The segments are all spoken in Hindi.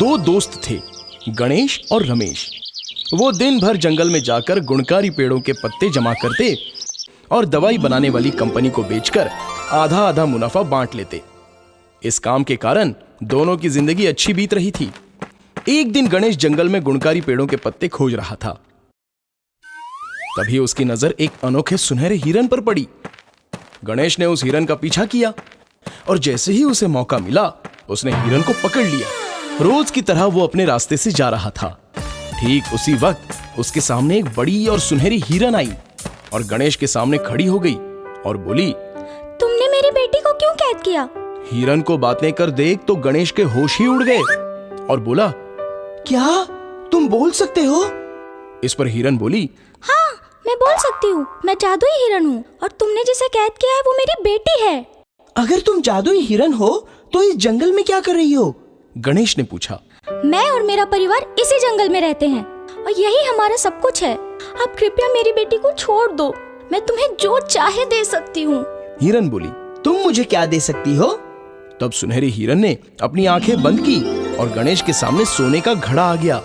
दो दोस्त थे, गणेश और रमेश। वो दिन भर जंगल में जाकर गुणकारी पेड़ों के पत्ते जमा करते और दवाई बनाने वाली कंपनी को बेचकर आधा आधा मुनाफा बांट लेते। इस काम के कारण दोनों की जिंदगी अच्छी बीत रही थी। एक दिन गणेश जंगल में गुणकारी पेड़ों के पत्ते खोज रहा था। तभी उसकी नजर एक अनोखे सुनहरे हिरन पर पड़ी। गणेश ने उस हिरन का पीछा किया और जैसे ही उसे मौका मिला, उसने हिरन को पकड़ लिया। रोज की तरह वो अपने रास्ते से जा रहा था। ठीक उसी वक्त उसके सामने एक बड़ी और सुनहरी हिरन आई और गणेश के सामने खड़ी हो गई और बोली, तुमने मेरी बेटी को क्यों कैद किया? हिरन को बातें कर देख तो गणेश के होश ही उड़ गए और बोला, क्या तुम बोल सकते हो? इस पर हिरन बोली, हाँ, मैं बोल सकती हूँ। मैं जादुई हिरन हूँ और तुमने जिसे कैद किया है वो मेरी बेटी है। अगर तुम जादुई हिरन हो तो इस जंगल में क्या कर रही हो? गणेश ने पूछा। मैं और मेरा परिवार इसी जंगल में रहते हैं और यही हमारा सब कुछ है। आप कृपया मेरी बेटी को छोड़ दो, मैं तुम्हें जो चाहे दे सकती हूँ। हिरन बोली, तुम मुझे क्या दे सकती हो? तब सुनहरी हिरन ने अपनी आंखें बंद की और गणेश के सामने सोने का घड़ा आ गया।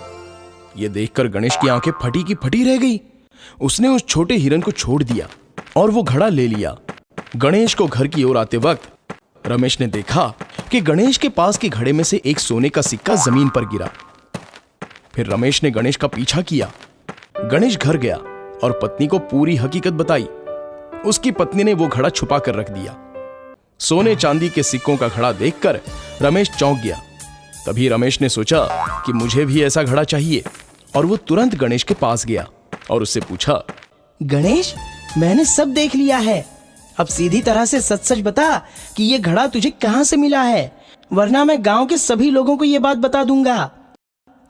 ये देखकर गणेश की आंखें फटी की फटी रह गई। उसने उस छोटे हिरन को छोड़ दिया और वो घड़ा ले लिया। गणेश को घर की ओर आते वक्त रमेश ने देखा कि गणेश के पास के घड़े में से एक सोने का सिक्का जमीन पर गिरा। फिर रमेश ने गणेश का पीछा किया। गणेश घर गया और पत्नी को पूरी हकीकत बताई। उसकी पत्नी ने वो घड़ा छुपा कर रख दिया। सोने चांदी के सिक्कों का घड़ा देखकर रमेश चौंक गया। तभी रमेश ने सोचा कि मुझे भी ऐसा घड़ा चाहिए और वो तुरंत गणेश के पास गया और उससे पूछा, गणेश, मैंने सब देख लिया है। अब सीधी तरह से सच सच बता कि ये घड़ा तुझे कहाँ से मिला है, वरना मैं गांव के सभी लोगों को ये बात बता दूंगा।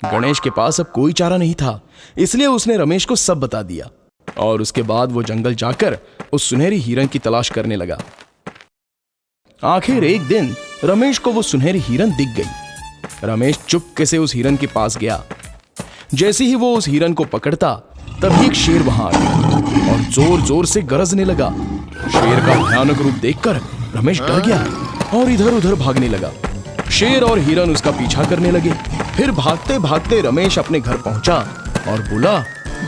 गणेश के पास अब कोई चारा नहीं था, इसलिए उसने रमेश को सब बता दिया और उसके बाद वो जंगल जाकर उस सुनहरी हिरन की तलाश करने लगा। आखिर एक दिन रमेश को वो सुनहरी हिरन दिख गई। रमेश चुपके से उस हिरन के पास गया। जैसे ही वो उस हिरन को पकड़ता, तभी एक शेर वहां आ गया और जोर जोर से गरजने लगा। शेर का भयानक रूप देखकर रमेश डर गया और इधर उधर भागने लगा। शेर और हिरन उसका पीछा करने लगे। फिर भागते भागते रमेश अपने घर पहुंचा और बोला,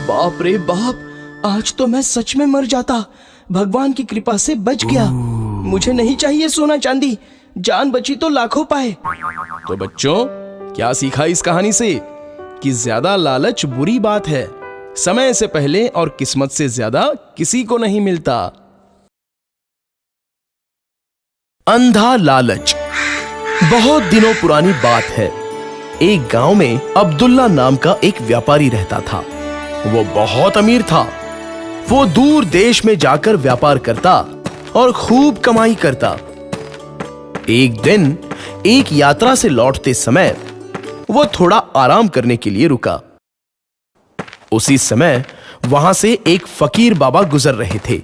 बाप रे बाप, आज तो मैं सच में मर जाता। भगवान की कृपा से बच गया। मुझे नहीं चाहिए सोना चांदी, जान बची तो लाखों पाए। तो बच्चों, क्या सीखा इस कहानी से? कि ज्यादा लालच बुरी बात है। समय से पहले और किस्मत से ज्यादा किसी को नहीं मिलता। अंधा लालच। बहुत दिनों पुरानी बात है। एक गांव में अब्दुल्ला नाम का एक व्यापारी रहता था। वो बहुत अमीर था। वो दूर देश में जाकर व्यापार करता और खूब कमाई करता। एक दिन एक यात्रा से लौटते समय वो थोड़ा आराम करने के लिए रुका। उसी समय वहां से एक फकीर बाबा गुजर रहे थे।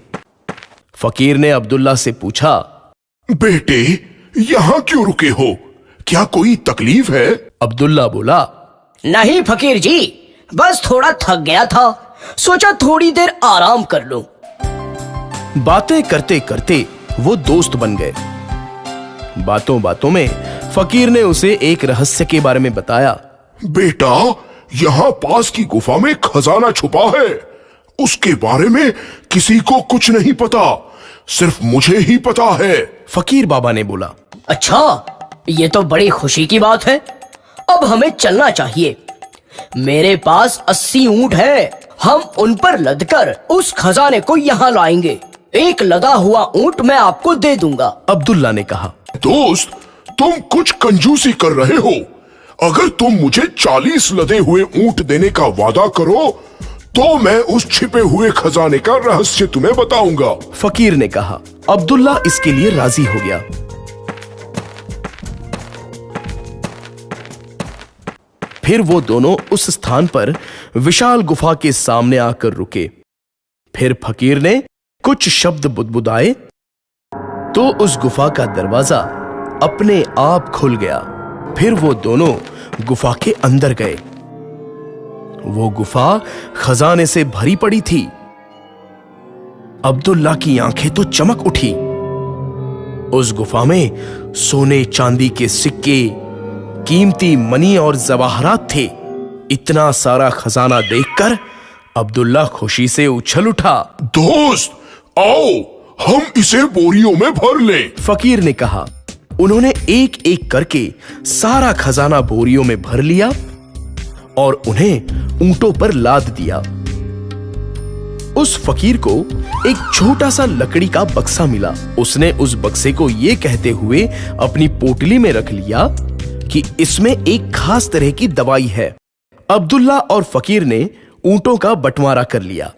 फकीर ने अब्दुल्ला से पूछा, बेटे, यहां क्यों रुके हो? क्या कोई तकलीफ है? अब्दुल्ला बोला, नहीं फकीर जी, बस थोड़ा थक गया था, सोचा थोड़ी देर आराम कर लूं। बातें करते करते वो दोस्त बन गए। बातों बातों में फकीर ने उसे एक रहस्य के बारे में बताया। बेटा, यहाँ पास की गुफा में खजाना छुपा है। उसके बारे में किसी को कुछ नहीं पता, सिर्फ मुझे ही पता है। फकीर बाबा ने बोला, अच्छा, ये तो बड़ी खुशी की बात है। अब हमें चलना चाहिए। मेरे पास 80 ऊंट है, हम उन पर लदकर उस खजाने को यहाँ लाएंगे। एक लदा हुआ ऊंट मैं आपको दे दूंगा। अब्दुल्ला ने कहा, दोस्त, तुम कुछ कंजूसी कर रहे हो। अगर तुम मुझे 40 लदे हुए ऊंट देने का वादा करो तो मैं उस छिपे हुए खजाने का रहस्य तुम्हें बताऊंगा। फकीर ने कहा। अब्दुल्ला इसके लिए राजी हो गया। फिर वो दोनों उस स्थान पर विशाल गुफा के सामने आकर रुके। फिर फकीर ने कुछ शब्द बुदबुदाए तो उस गुफा का दरवाजा अपने आप खुल गया। फिर वो दोनों गुफा के अंदर गए। वो गुफा खजाने से भरी पड़ी थी। अब्दुल्ला की आंखें तो चमक उठी। उस गुफा में सोने चांदी के सिक्के, कीमती मनी और जवाहरात थे। इतना सारा खजाना देखकर अब्दुल्ला खुशी से उछल उठा। दोस्त, आओ हम इसे बोरियों में भर लें। फकीर ने कहा। उन्होंने एक एक करके सारा खजाना बोरियों में भर लिया और उन्हें ऊंटों पर लाद दिया। उस फकीर को एक छोटा सा लकड़ी का बक्सा मिला। उसने उस बक्से को ये कहते हुए अपनी पोटली में रख लिया कि इसमें एक खास तरह की दवाई है। अब्दुल्ला और फकीर ने ऊंटों का बंटवारा कर लिया।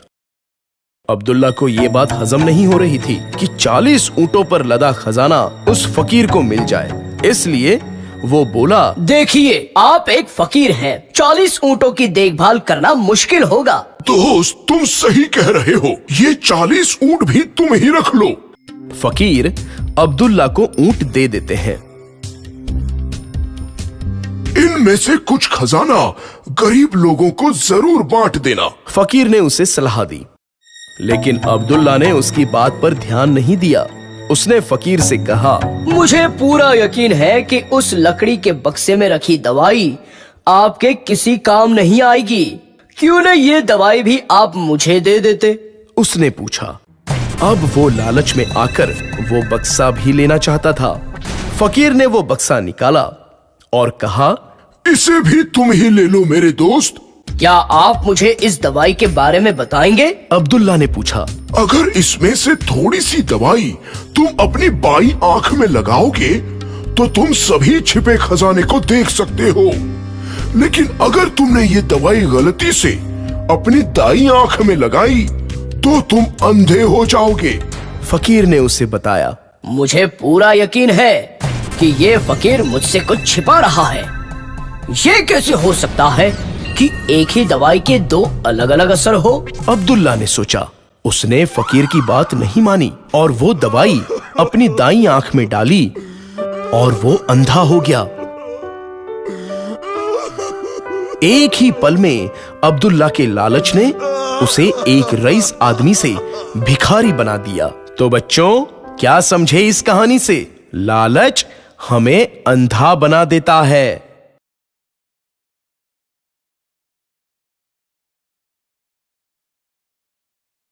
अब्दुल्ला को यह बात हजम नहीं हो रही थी कि 40 ऊंटों पर लदा खजाना उस फकीर को मिल जाए। इसलिए वो बोला, देखिए, आप एक फकीर हैं, 40 ऊंटों की देखभाल करना मुश्किल होगा। दोस्त, तुम सही कह रहे हो, ये 40 ऊंट भी तुम ही रख लो। फकीर अब्दुल्ला को ऊंट दे देते हैं। इनमें से कुछ खजाना गरीब लोगों को जरूर बांट देना। फकीर ने उसे सलाह दी, लेकिन अब्दुल्ला ने उसकी बात पर ध्यान नहीं दिया। उसने फकीर से कहा, मुझे पूरा यकीन है कि उस लकड़ी के बक्से में रखी दवाई आपके किसी काम नहीं आएगी। क्यों न ये दवाई भी आप मुझे दे देते? उसने पूछा। अब वो लालच में आकर वो बक्सा भी लेना चाहता था। फकीर ने वो बक्सा निकाला और कहा, इसे भी तुम ही ले लो मेरे दोस्त। क्या आप मुझे इस दवाई के बारे में बताएंगे? अब्दुल्ला ने पूछा। अगर इसमें से थोड़ी सी दवाई तुम अपनी बाई आंख में लगाओगे तो तुम सभी छिपे खजाने को देख सकते हो। लेकिन अगर तुमने ये दवाई गलती से अपनी दाई आंख में लगाई तो तुम अंधे हो जाओगे। फकीर ने उसे बताया। मुझे पूरा यकीन है कि ये फकीर मुझसे कुछ छिपा रहा है। ये कैसे हो सकता है कि एक ही दवाई के दो अलग अलग असर हो? अब्दुल्ला ने सोचा। उसने फकीर की बात नहीं मानी और वो दवाई अपनी दाईं आंख में डाली और वो अंधा हो गया। एक ही पल में अब्दुल्ला के लालच ने उसे एक रईस आदमी से भिखारी बना दिया। तो बच्चों, क्या समझे इस कहानी से? लालच हमें अंधा बना देता है।